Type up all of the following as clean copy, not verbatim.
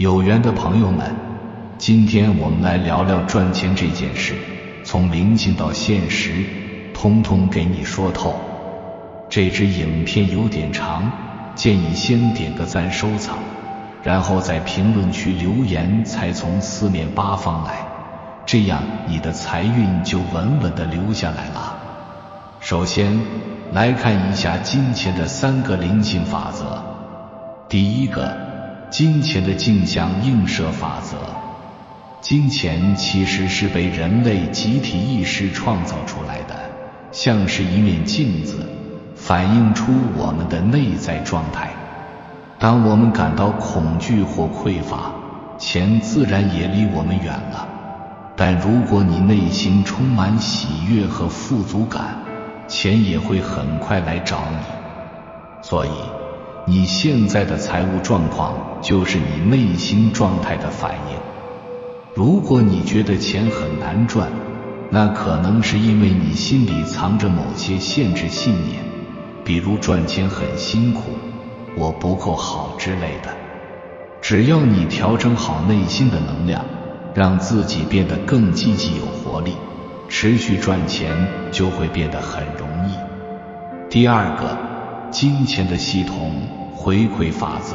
有缘的朋友们，今天我们来聊聊赚钱这件事，从灵性到现实，通通给你说透。这支影片有点长，建议先点个赞收藏，然后在评论区留言，才从四面八方来，这样你的财运就稳稳地留下来了。首先来看一下金钱的3个灵性法则。第一个，金钱的镜像映射法则。金钱其实是被人类集体意识创造出来的，像是一面镜子，反映出我们的内在状态。当我们感到恐惧或匮乏，钱自然也离我们远了。但如果你内心充满喜悦和富足感，钱也会很快来找你。所以你现在的财务状况就是你内心状态的反应。如果你觉得钱很难赚，那可能是因为你心里藏着某些限制信念，比如赚钱很辛苦，我不够好之类的。只要你调整好内心的能量，让自己变得更积极有活力，持续赚钱就会变得很容易。第二个，金钱的系统回馈法则。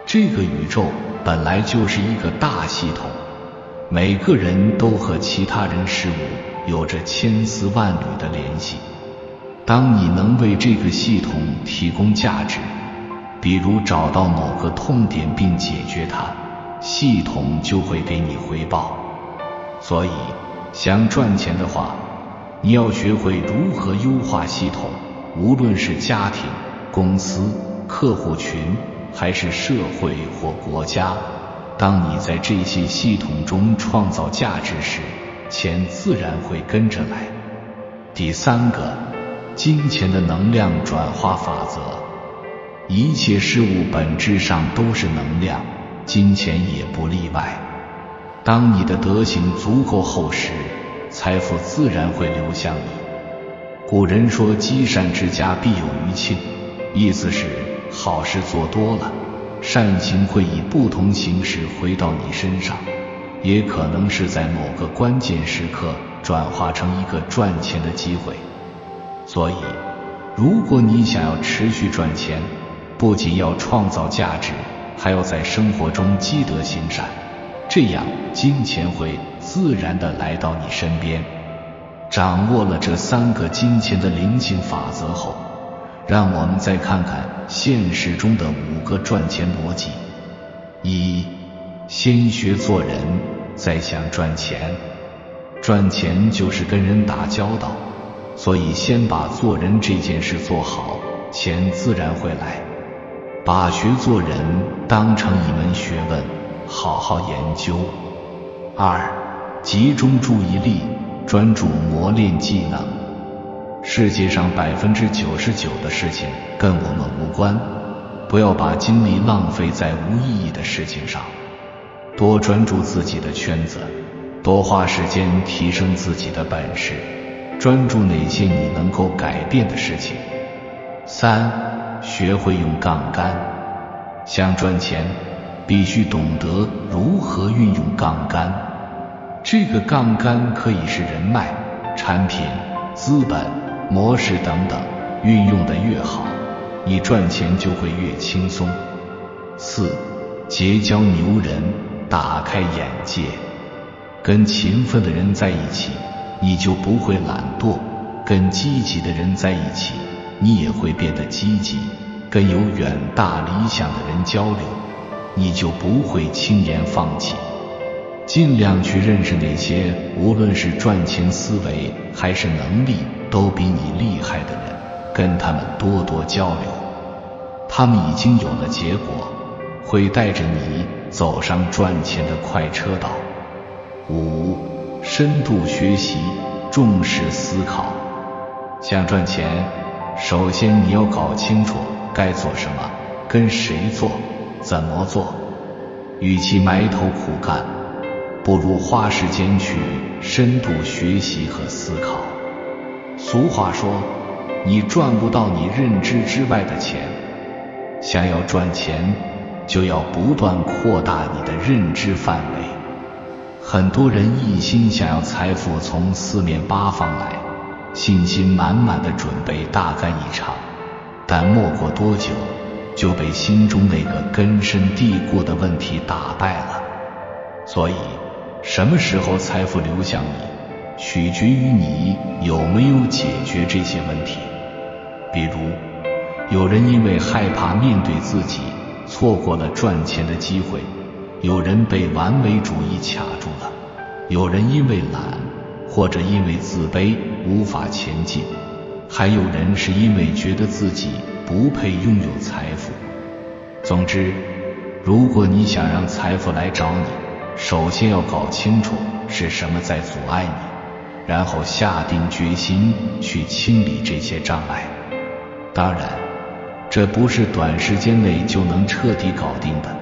这个宇宙本来就是一个大系统，每个人都和其他人事物有着千丝万缕的联系。当你能为这个系统提供价值，比如找到某个痛点并解决它，系统就会给你回报。所以想赚钱的话，你要学会如何优化系统，无论是家庭、公司、客户群，还是社会或国家。当你在这些系统中创造价值时，钱自然会跟着来。第三个，金钱的能量转化法则。一切事物本质上都是能量，金钱也不例外。当你的德行足够厚实，财富自然会流向你。古人说积善之家必有余庆，意思是好事做多了，善行会以不同形式回到你身上，也可能是在某个关键时刻转化成一个赚钱的机会。所以如果你想要持续赚钱，不仅要创造价值，还要在生活中积德行善，这样金钱会自然地来到你身边。掌握了这3个金钱的灵性法则后，让我们再看看现实中的5个赚钱逻辑。1. 先学做人，再想赚钱。赚钱就是跟人打交道，所以先把做人这件事做好，钱自然会来。把学做人当成一门学问，好好研究。2. 集中注意力，专注磨练技能。世界上99%的事情跟我们无关，不要把精力浪费在无意义的事情上，多专注自己的圈子，多花时间提升自己的本事，专注哪些你能够改变的事情。3. 学会用杠杆。想赚钱，必须懂得如何运用杠杆。这个杠杆可以是人脉、产品、资本、模式等等，运用得越好，你赚钱就会越轻松。4. 结交牛人，打开眼界。跟勤奋的人在一起，你就不会懒惰；跟积极的人在一起，你也会变得积极；跟有远大理想的人交流，你就不会轻言放弃。尽量去认识那些无论是赚钱思维还是能力都比你厉害的人，跟他们多多交流，他们已经有了结果，会带着你走上赚钱的快车道。5. 深度学习，重视思考。想赚钱，首先你要搞清楚该做什么，跟谁做，怎么做。与其埋头苦干，不如花时间去深度学习和思考。俗话说，你赚不到你认知之外的钱。想要赚钱，就要不断扩大你的认知范围。很多人一心想要财富从四面八方来，信心满满的准备大干一场，但没过多久就被心中那个根深蒂固的问题打败了。所以什么时候财富流向你，取决于你有没有解决这些问题。比如有人因为害怕面对自己，错过了赚钱的机会；有人被完美主义卡住了；有人因为懒或者因为自卑无法前进；还有人是因为觉得自己不配拥有财富。总之，如果你想让财富来找你，首先要搞清楚是什么在阻碍你，然后下定决心去清理这些障碍。当然，这不是短时间内就能彻底搞定的，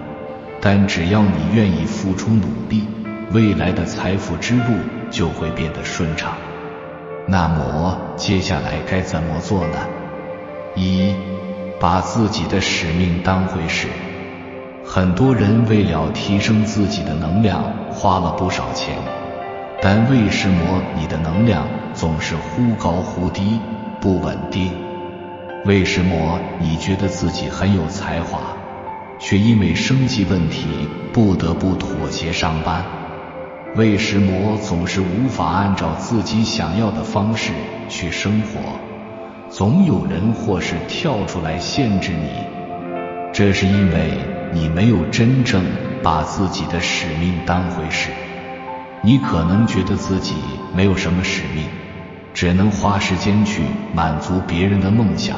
但只要你愿意付出努力，未来的财富之路就会变得顺畅。那么接下来该怎么做呢？一，把自己的使命当回事。很多人为了提升自己的能量花了不少钱，但为什么你的能量总是忽高忽低，不稳定？为什么你觉得自己很有才华，却因为生计问题不得不妥协上班？为什么总是无法按照自己想要的方式去生活？总有人或是跳出来限制你。这是因为你没有真正把自己的使命当回事。你可能觉得自己没有什么使命，只能花时间去满足别人的梦想，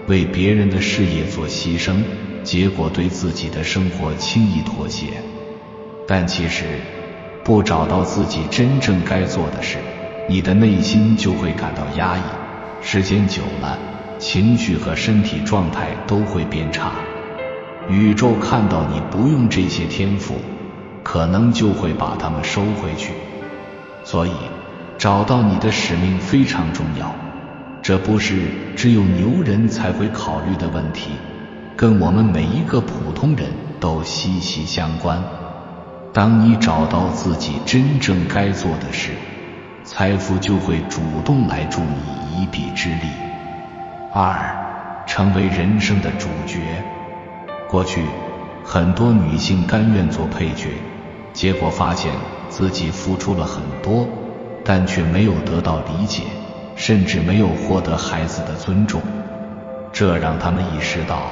为别人的事业做牺牲，结果对自己的生活轻易妥协。但其实不找到自己真正该做的事，你的内心就会感到压抑，时间久了，情绪和身体状态都会变差。宇宙看到你不用这些天赋，可能就会把它们收回去。所以找到你的使命非常重要，这不是只有牛人才会考虑的问题，跟我们每一个普通人都息息相关。当你找到自己真正该做的事，财富就会主动来助你一臂之力。二，成为人生的主角。过去很多女性甘愿做配角，结果发现自己付出了很多，但却没有得到理解，甚至没有获得孩子的尊重。这让他们意识到，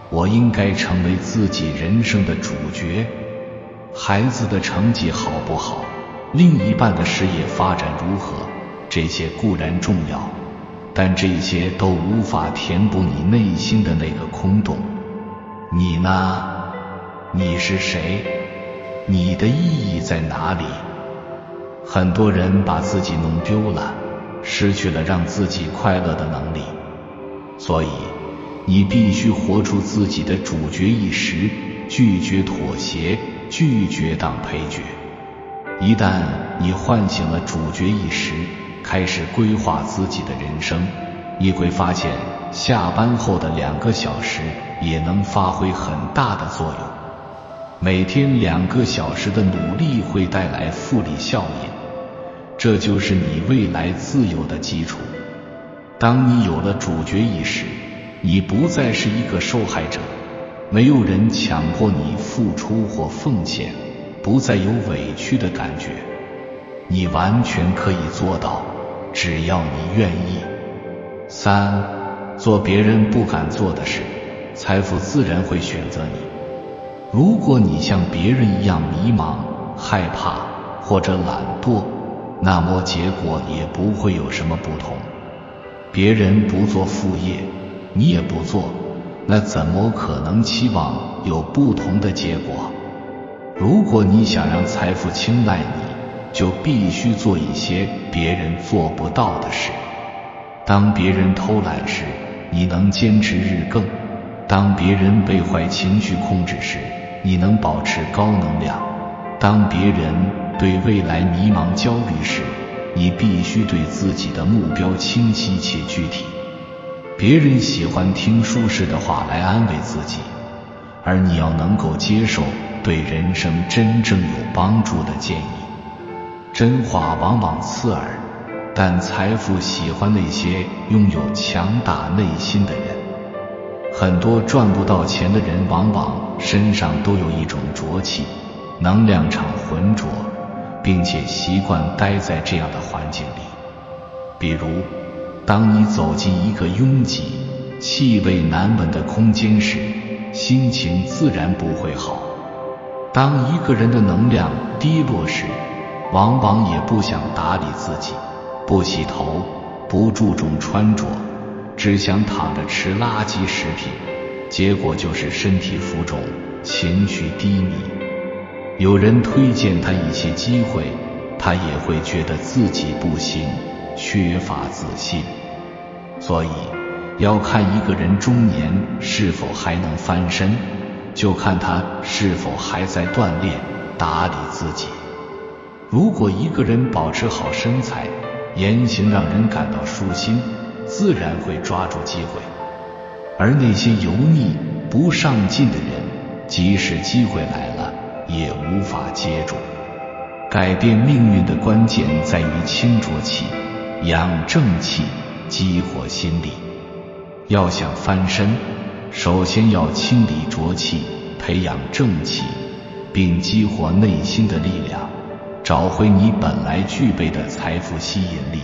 我应该成为自己人生的主角。孩子的成绩好不好，另一半的事业发展如何，这些固然重要，但这些都无法填补你内心的那个空洞。你呢？你是谁？你的意义在哪里？很多人把自己弄丢了，失去了让自己快乐的能力。所以你必须活出自己的主角意识，拒绝妥协，拒绝当配角。一旦你唤醒了主角意识，开始规划自己的人生，你会发现下班后的2个小时也能发挥很大的作用。每天2个小时的努力会带来复利效应，这就是你未来自由的基础。当你有了主角意识，你不再是一个受害者，没有人强迫你付出或奉献，不再有委屈的感觉。你完全可以做到，只要你愿意。3，做别人不敢做的事，财富自然会选择你。如果你像别人一样迷茫、害怕或者懒惰，那么结果也不会有什么不同。别人不做副业，你也不做，那怎么可能期望有不同的结果？如果你想让财富青睐你，就必须做一些别人做不到的事。当别人偷懒时，你能坚持日更；当别人被坏情绪控制时，你能保持高能量；当别人对未来迷茫焦虑时，你必须对自己的目标清晰且具体。别人喜欢听舒适的话来安慰自己，而你要能够接受对人生真正有帮助的建议。真话往往刺耳，但财富喜欢那些拥有强大内心的人。很多赚不到钱的人往往身上都有一种浊气，能量场浑浊，并且习惯待在这样的环境里。比如，当你走进一个拥挤、气味难闻的空间时，心情自然不会好。当一个人的能量低落时，往往也不想打理自己，不洗头，不注重穿着，只想躺着吃垃圾食品，结果就是身体浮肿，情绪低迷。有人推荐他一些机会，他也会觉得自己不行，缺乏自信。所以要看一个人中年是否还能翻身，就看他是否还在锻炼打理自己。如果一个人保持好身材，言行让人感到舒心，自然会抓住机会。而那些油腻不上进的人，即使机会来了，也无法接住。改变命运的关键在于清浊气，养正气，激活心力。要想翻身，首先要清理浊气，培养正气，并激活内心的力量，找回你本来具备的财富吸引力。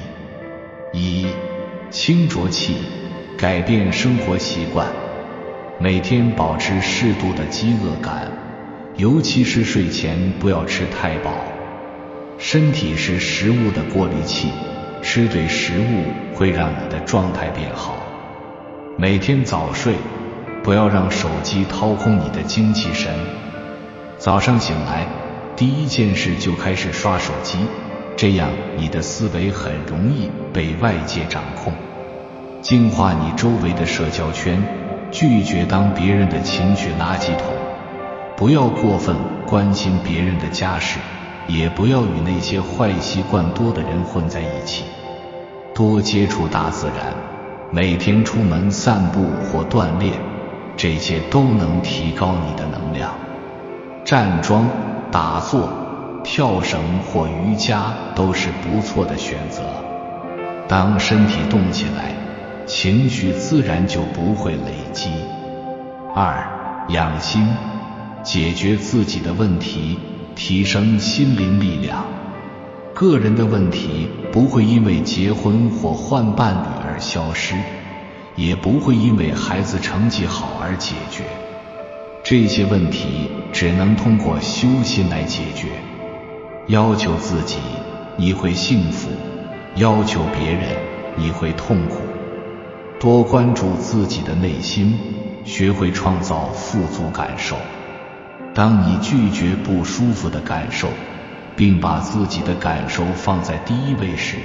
一、清浊气，改变生活习惯。每天保持适度的饥饿感，尤其是睡前不要吃太饱。身体是食物的过滤器，吃对食物会让你的状态变好。每天早睡，不要让手机掏空你的精气神。早上醒来，第一件事就开始刷手机，这样你的思维很容易被外界掌控。净化你周围的社交圈，拒绝当别人的情绪垃圾桶，不要过分关心别人的家事，也不要与那些坏习惯多的人混在一起。多接触大自然，每天出门散步或锻炼，这些都能提高你的能量。站桩、打坐、跳绳或瑜伽都是不错的选择。当身体动起来，情绪自然就不会累积。二、养心，解决自己的问题，提升心灵力量。个人的问题不会因为结婚或换伴侣而消失，也不会因为孩子成绩好而解决。这些问题只能通过修心来解决。要求自己，你会幸福；要求别人，你会痛苦。多关注自己的内心，学会创造富足感受。当你拒绝不舒服的感受，并把自己的感受放在第一位时，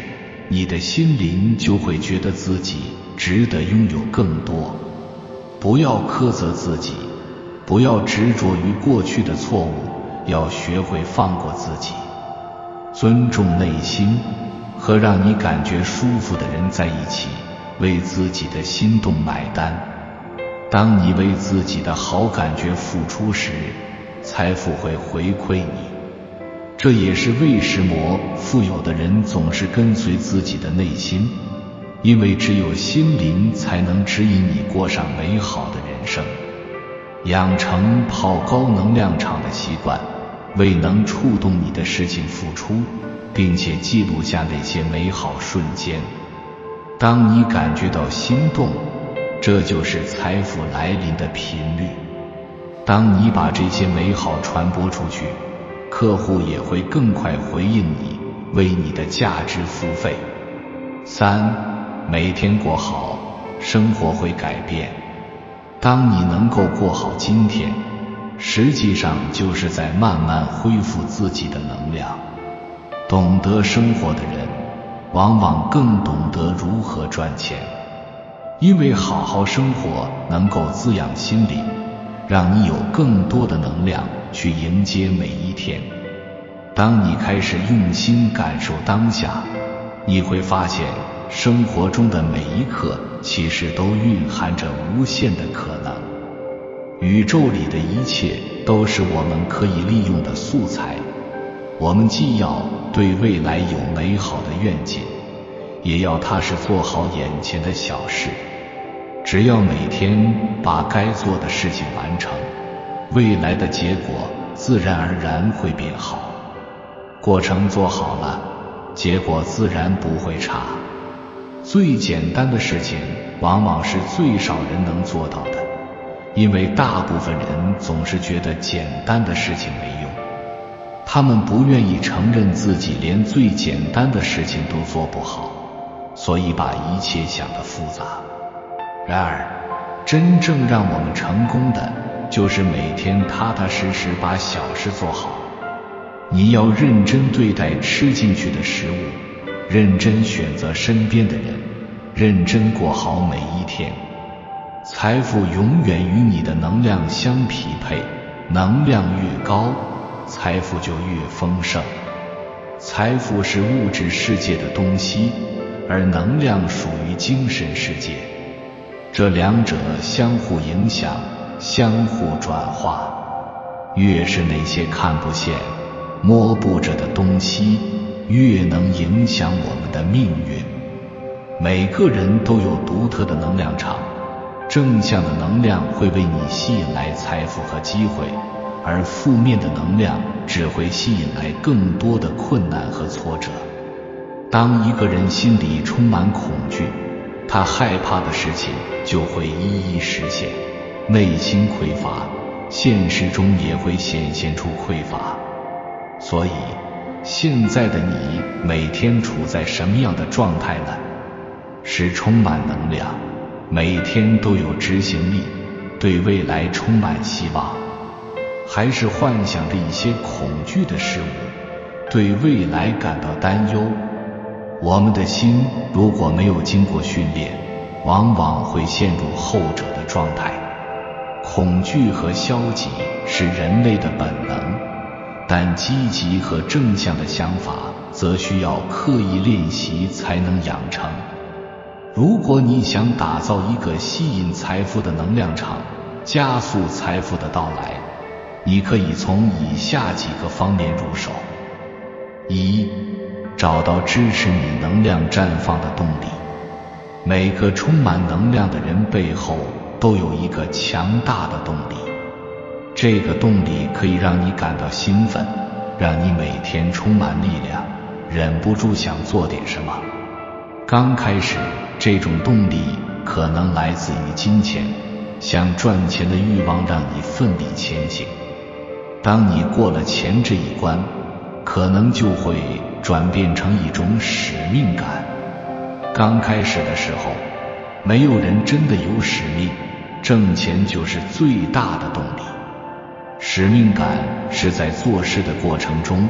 你的心灵就会觉得自己值得拥有更多。不要苛责自己，不要执着于过去的错误，要学会放过自己。尊重内心，和让你感觉舒服的人在一起，为自己的心动买单。当你为自己的好感觉付出时，财富会回馈你。这也是为什么富有的人总是跟随自己的内心，因为只有心灵才能指引你过上美好的人生。养成泡高能量场的习惯，为能触动你的事情付出，并且记录下那些美好瞬间。当你感觉到心动，这就是财富来临的频率。当你把这些美好传播出去，客户也会更快回应你，为你的价值付费。三、每天过好，生活会改变。当你能够过好今天，实际上就是在慢慢恢复自己的能量。懂得生活的人，往往更懂得如何赚钱，因为好好生活能够滋养心灵，让你有更多的能量去迎接每一天。当你开始用心感受当下，你会发现生活中的每一刻其实都蕴含着无限的可能。宇宙里的一切都是我们可以利用的素材。我们既要对未来有美好的愿景，也要踏实做好眼前的小事。只要每天把该做的事情完成，未来的结果自然而然会变好。过程做好了，结果自然不会差。最简单的事情往往是最少人能做到的，因为大部分人总是觉得简单的事情没用，他们不愿意承认自己连最简单的事情都做不好，所以把一切想得复杂。然而，真正让我们成功的，就是每天踏踏实实把小事做好。你要认真对待吃进去的食物，认真选择身边的人，认真过好每一天。财富永远与你的能量相匹配，能量越高，财富就越丰盛。财富是物质世界的东西，而能量属于精神世界，这两者相互影响，相互转化。越是那些看不见、摸不着的东西，越能影响我们的命运。每个人都有独特的能量场，正向的能量会为你吸引来财富和机会，而负面的能量只会吸引来更多的困难和挫折。当一个人心里充满恐惧，他害怕的事情就会一一实现，内心匮乏，现实中也会显现出匮乏。所以，现在的你每天处在什么样的状态呢？是充满能量，每天都有执行力，对未来充满希望，还是幻想着一些恐惧的事物，对未来感到担忧？我们的心如果没有经过训练，往往会陷入后者的状态。恐惧和消极是人类的本能，但积极和正向的想法则需要刻意练习才能养成。如果你想打造一个吸引财富的能量场，加速财富的到来，你可以从以下几个方面入手。一、找到支持你能量绽放的动力。每个充满能量的人背后都有一个强大的动力，这个动力可以让你感到兴奋，让你每天充满力量，忍不住想做点什么。刚开始，这种动力可能来自于金钱，想赚钱的欲望让你奋力前行。当你过了钱这一关，可能就会转变成一种使命感。刚开始的时候，没有人真的有使命，挣钱就是最大的动力。使命感是在做事的过程中，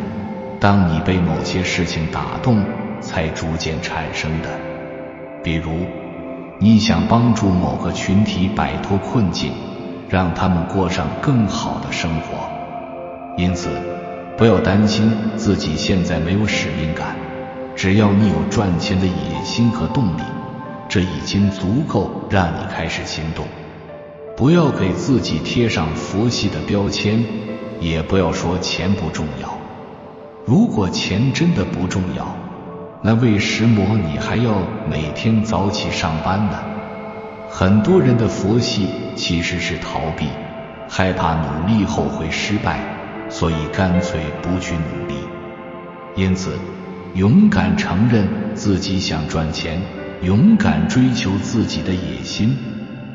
当你被某些事情打动，才逐渐产生的。比如，你想帮助某个群体摆脱困境，让他们过上更好的生活。因此，不要担心自己现在没有使命感，只要你有赚钱的野心和动力，这已经足够让你开始行动。不要给自己贴上佛系的标签，也不要说钱不重要。如果钱真的不重要，那为什么你还要每天早起上班呢？很多人的佛系其实是逃避，害怕努力后会失败，所以干脆不去努力。因此，勇敢承认自己想赚钱，勇敢追求自己的野心，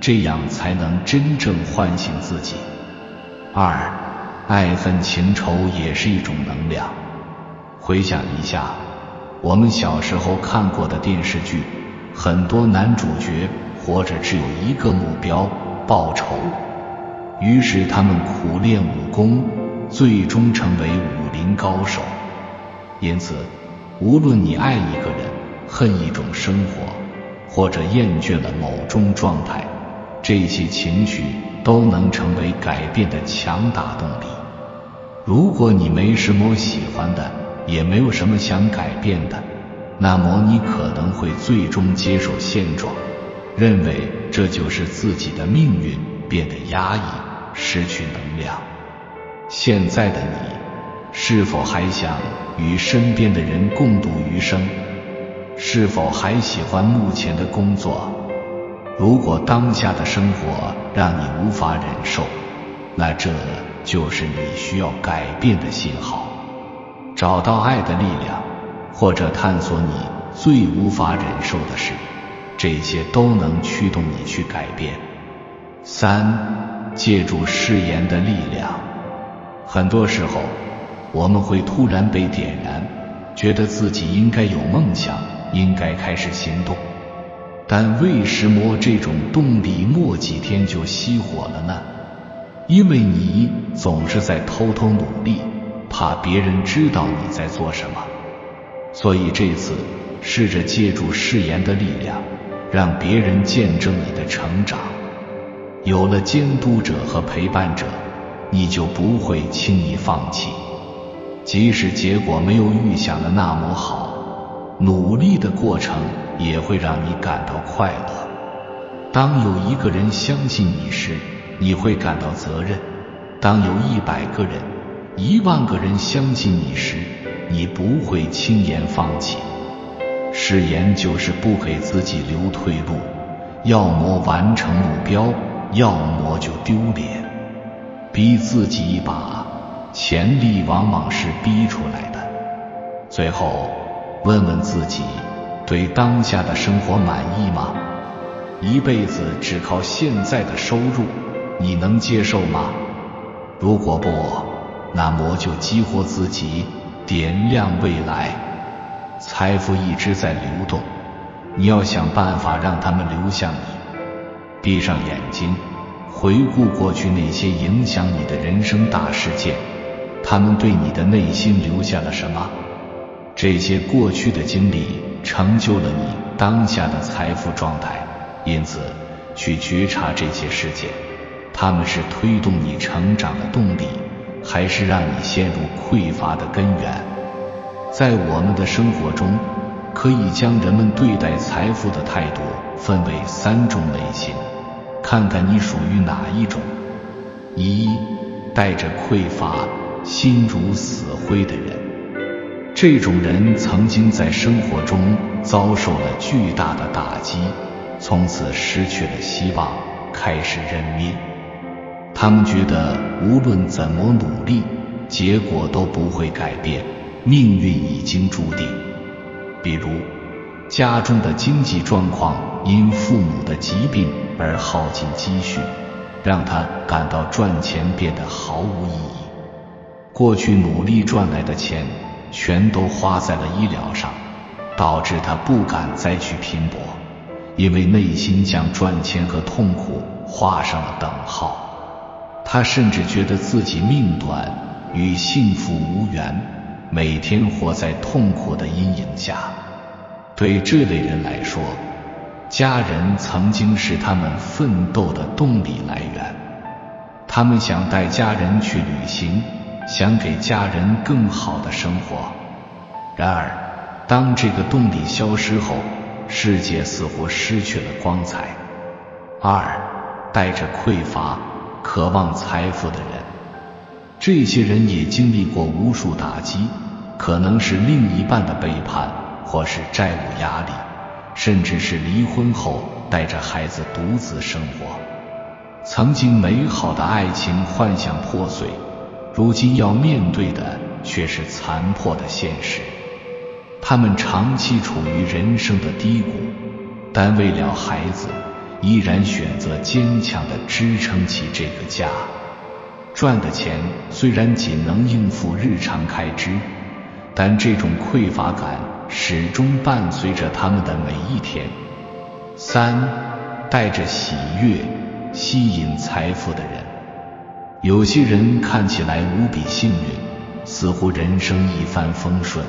这样才能真正唤醒自己。二、爱恨情仇也是一种能量。回想一下，我们小时候看过的电视剧，很多男主角活着只有一个目标，报仇。于是他们苦练武功，最终成为武林高手。因此，无论你爱一个人，恨一种生活，或者厌倦了某种状态，这些情绪都能成为改变的强大动力。如果你没什么喜欢的，也没有什么想改变的，那么你可能会最终接受现状，认为这就是自己的命运，变得压抑，失去能量。现在的你，是否还想与身边的人共度余生？是否还喜欢目前的工作？如果当下的生活让你无法忍受，那这就是你需要改变的信号。找到爱的力量，或者探索你最无法忍受的事，这些都能驱动你去改变。3. 借助誓言的力量。很多时候，我们会突然被点燃，觉得自己应该有梦想，应该开始行动。但为什么这种动力没几天就熄火了呢？因为你总是在偷偷努力，怕别人知道你在做什么。所以这次试着借助誓言的力量，让别人见证你的成长。有了监督者和陪伴者，你就不会轻易放弃。即使结果没有预想的那么好，努力的过程也会让你感到快乐。当有一个人相信你时，你会感到责任；当有100个人、10000个人相信你时，你不会轻言放弃。誓言就是不给自己留退路，要么完成目标，要么就丢脸。逼自己一把，潜力往往是逼出来的。最后，问问自己，对当下的生活满意吗？一辈子只靠现在的收入，你能接受吗？如果不，那么就激活自己，点亮未来。财富一直在流动，你要想办法让它们流向你。闭上眼睛，回顾过去那些影响你的人生大事件，它们对你的内心留下了什么？这些过去的经历成就了你当下的财富状态，因此去觉察这些事件，它们是推动你成长的动力，还是让你陷入匮乏的根源？在我们的生活中，可以将人们对待财富的态度分为3种类型，看看你属于哪一种。1. 带着匮乏、心如死灰的人。这种人曾经在生活中遭受了巨大的打击，从此失去了希望，开始认命。他们觉得无论怎么努力，结果都不会改变，命运已经注定。比如，家中的经济状况因父母的疾病而耗尽积蓄，让他感到赚钱变得毫无意义。过去努力赚来的钱全都花在了医疗上，导致他不敢再去拼搏，因为内心将赚钱和痛苦画上了等号。他甚至觉得自己命短，与幸福无缘，每天活在痛苦的阴影下。对这类人来说，家人曾经是他们奋斗的动力来源。他们想带家人去旅行，想给家人更好的生活。然而，当这个动力消失后，世界似乎失去了光彩。2. 带着匮乏、渴望财富的人。这些人也经历过无数打击，可能是另一半的背叛，或是债务压力，甚至是离婚后带着孩子独自生活。曾经美好的爱情幻想破碎，如今要面对的却是残破的现实。他们长期处于人生的低谷，但为了孩子，依然选择坚强地支撑起这个家。赚的钱虽然仅能应付日常开支，但这种匮乏感始终伴随着他们的每一天。3. 带着喜悦吸引财富的人。有些人看起来无比幸运，似乎人生一帆风顺。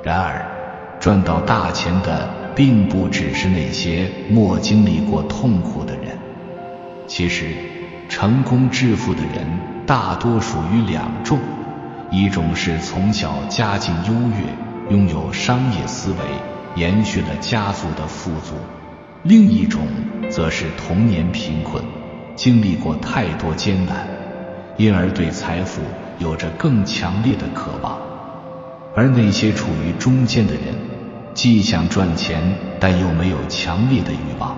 然而，赚到大钱的并不只是那些没经历过痛苦的人。其实，成功致富的人大多属于2种，一种是从小家境优越，拥有商业思维，延续了家族的富足；另一种则是童年贫困，经历过太多艰难，因而对财富有着更强烈的渴望。而那些处于中间的人，既想赚钱，但又没有强烈的欲望，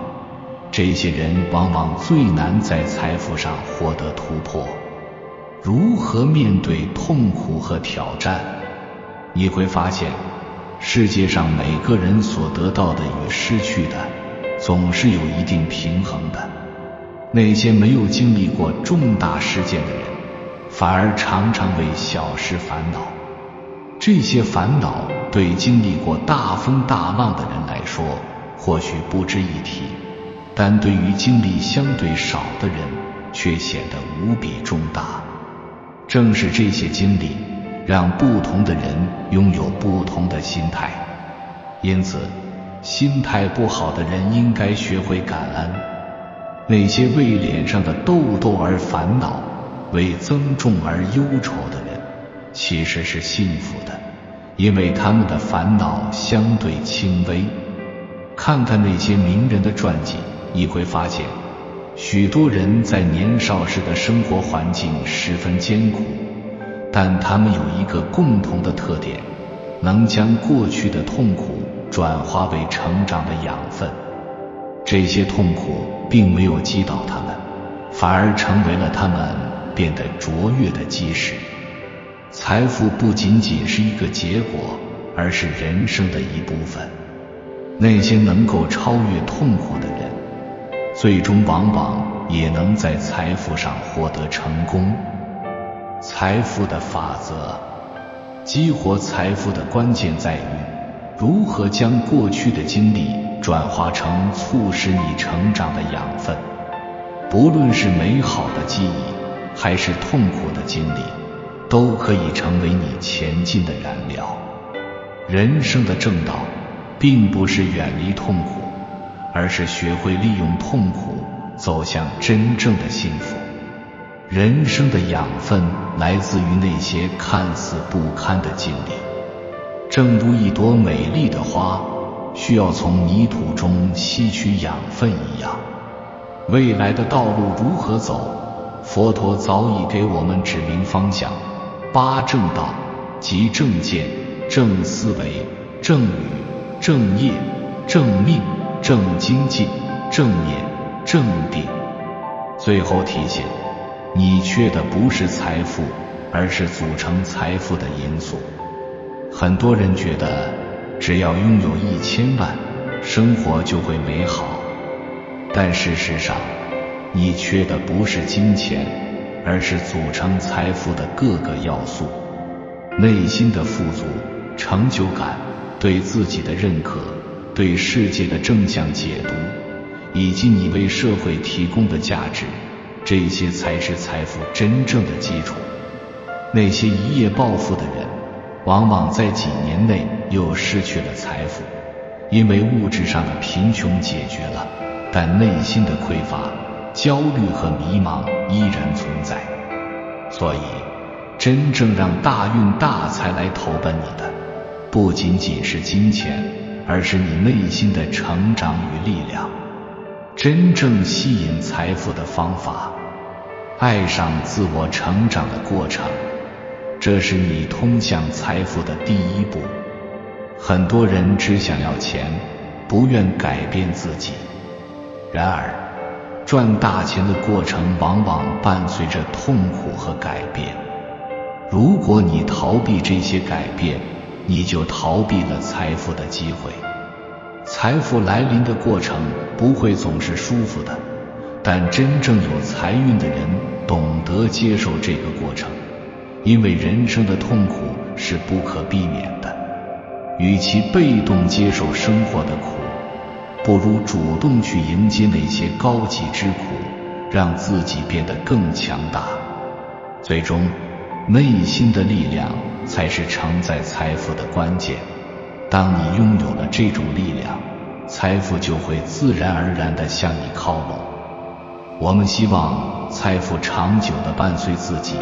这些人往往最难在财富上获得突破。如何面对痛苦和挑战？你会发现，世界上每个人所得到的与失去的，总是有一定平衡的。那些没有经历过重大事件的人，反而常常为小事烦恼。这些烦恼对经历过大风大浪的人来说，或许不值一提，但对于经历相对少的人，却显得无比重大。正是这些经历，让不同的人拥有不同的心态。因此，心态不好的人应该学会感恩。那些为脸上的痘痘而烦恼，为增重而忧愁的人，其实是幸福的，因为他们的烦恼相对轻微。看看那些名人的传记，你会发现，许多人在年少时的生活环境十分艰苦，但他们有一个共同的特点，能将过去的痛苦转化为成长的养分。这些痛苦并没有击倒他们，反而成为了他们变得卓越的基石。财富不仅仅是一个结果，而是人生的一部分。那些能够超越痛苦的人，最终往往也能在财富上获得成功。财富的法则，激活财富的关键在于如何将过去的经历转化成促使你成长的养分。不论是美好的记忆，还是痛苦的经历，都可以成为你前进的燃料。人生的正道，并不是远离痛苦，而是学会利用痛苦走向真正的幸福。人生的养分来自于那些看似不堪的经历，正如一朵美丽的花需要从泥土中吸取养分一样。未来的道路如何走，佛陀早已给我们指明方向。八正道即正见、正思维、正语、正业、正命、正精进、正念、正定。最后提醒，你缺的不是财富，而是组成财富的因素。很多人觉得只要拥有1000万，生活就会美好，但事实上，你缺的不是金钱，而是组成财富的各个要素。内心的富足、成就感、对自己的认可、对世界的正向解读，以及你为社会提供的价值，这些才是财富真正的基础。那些一夜暴富的人，往往在几年内又失去了财富，因为物质上的贫穷解决了，但内心的匮乏、焦虑和迷茫依然存在。所以，真正让大运大财来投奔你的，不仅仅是金钱，而是你内心的成长与力量。真正吸引财富的方法，爱上自我成长的过程，这是你通向财富的第一步。很多人只想要钱，不愿改变自己。然而，赚大钱的过程往往伴随着痛苦和改变。如果你逃避这些改变，你就逃避了财富的机会。财富来临的过程不会总是舒服的，但真正有财运的人懂得接受这个过程，因为人生的痛苦是不可避免的。与其被动接受生活的苦，不如主动去迎接那些高级之苦，让自己变得更强大。最终，内心的力量才是承载财富的关键。当你拥有了这种力量，财富就会自然而然地向你靠拢。我们希望财富长久地伴随自己，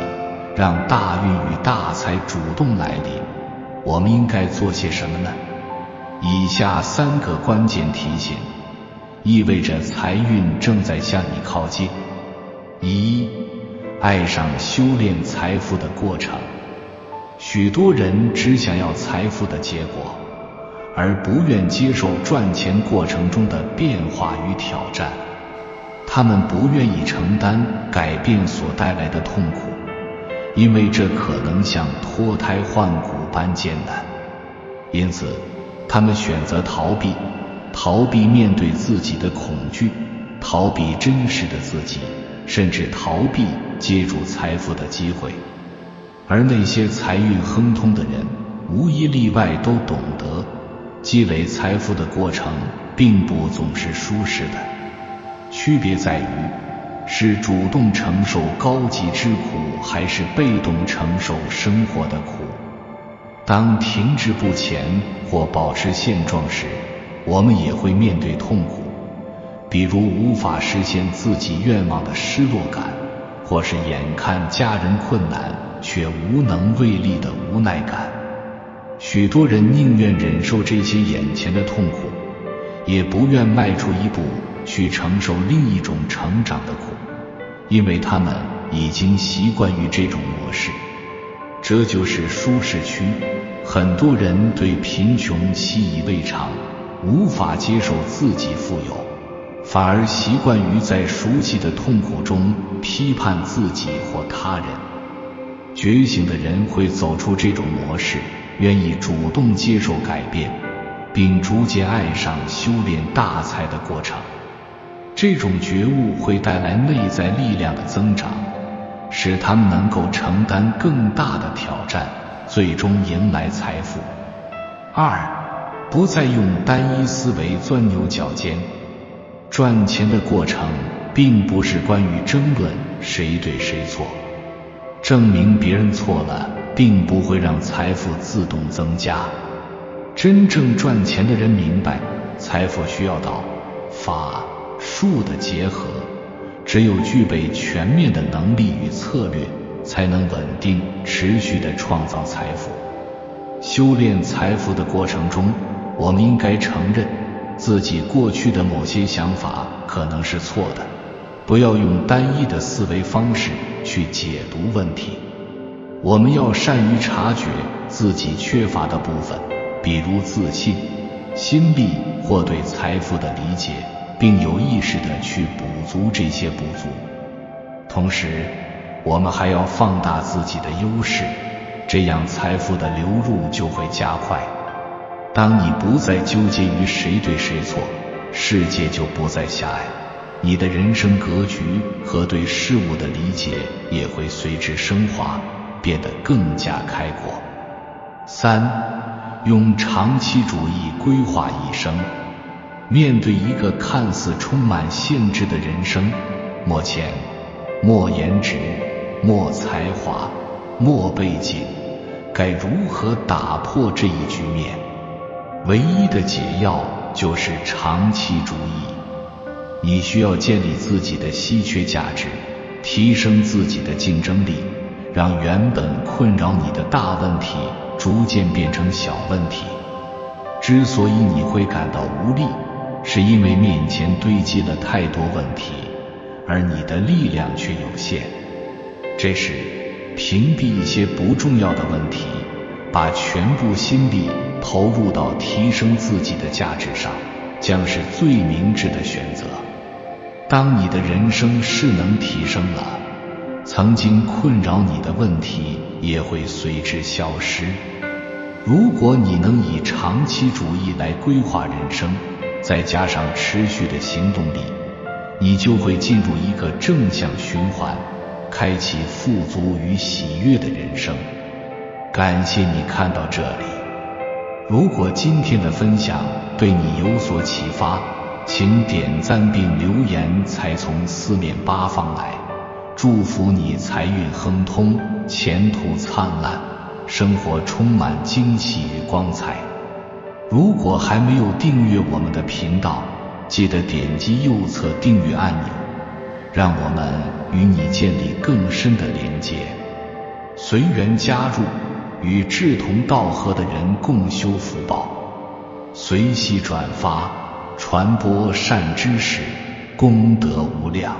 让大运与大财主动来临。我们应该做些什么呢？以下3个关键提醒，意味着财运正在向你靠近。1. 爱上修炼财富的过程。许多人只想要财富的结果，而不愿接受赚钱过程中的变化与挑战。他们不愿意承担改变所带来的痛苦，因为这可能像脱胎换骨般艰难。因此，他们选择逃避面对自己的恐惧，逃避真实的自己，甚至逃避接触财富的机会。而那些财运亨通的人，无一例外都懂得，积累财富的过程并不总是舒适的。区别在于，是主动承受高级之苦，还是被动承受生活的苦。当停滞不前或保持现状时，我们也会面对痛苦，比如无法实现自己愿望的失落感，或是眼看家人困难却无能为力的无奈感。许多人宁愿忍受这些眼前的痛苦，也不愿迈出一步去承受另一种成长的苦，因为他们已经习惯于这种模式。这就是舒适区。很多人对贫穷习以为常，无法接受自己富有，反而习惯于在熟悉的痛苦中批判自己或他人。觉醒的人会走出这种模式，愿意主动接受改变，并逐渐爱上修炼大财的过程。这种觉悟会带来内在力量的增长，使他们能够承担更大的挑战，最终迎来财富。2. 不再用单一思维钻牛角尖。赚钱的过程并不是关于争论谁对谁错，证明别人错了并不会让财富自动增加。真正赚钱的人明白，财富需要道、法、术的结合，只有具备全面的能力与策略，才能稳定持续地创造财富。修炼财富的过程中，我们应该承认自己过去的某些想法可能是错的，不要用单一的思维方式去解读问题。我们要善于察觉自己缺乏的部分，比如自信、心力或对财富的理解，并有意识地去补足这些不足。同时，我们还要放大自己的优势，这样财富的流入就会加快。当你不再纠结于谁对谁错，世界就不再狭隘，你的人生格局和对事物的理解也会随之升华，变得更加开阔。3. 用长期主义规划一生。面对一个看似充满限制的人生，莫钱、莫颜值、莫才华、莫背景，该如何打破这一局面？唯一的解药就是长期主义。你需要建立自己的稀缺价值，提升自己的竞争力，让原本困扰你的大问题逐渐变成小问题。之所以你会感到无力，是因为面前堆积了太多问题，而你的力量却有限。这时，屏蔽一些不重要的问题，把全部心力投入到提升自己的价值上，将是最明智的选择。当你的人生势能提升了，曾经困扰你的问题也会随之消失。如果你能以长期主义来规划人生，再加上持续的行动力，你就会进入一个正向循环，开启富足与喜悦的人生。感谢你看到这里。如果今天的分享对你有所启发，请点赞并留言，才从四面八方来。祝福你财运亨通，前途灿烂，生活充满惊喜与光彩。如果还没有订阅我们的频道，记得点击右侧订阅按钮，让我们与你建立更深的连结。随缘加入，与志同道合的人共修福报，随喜转发，传播善知识，功德无量。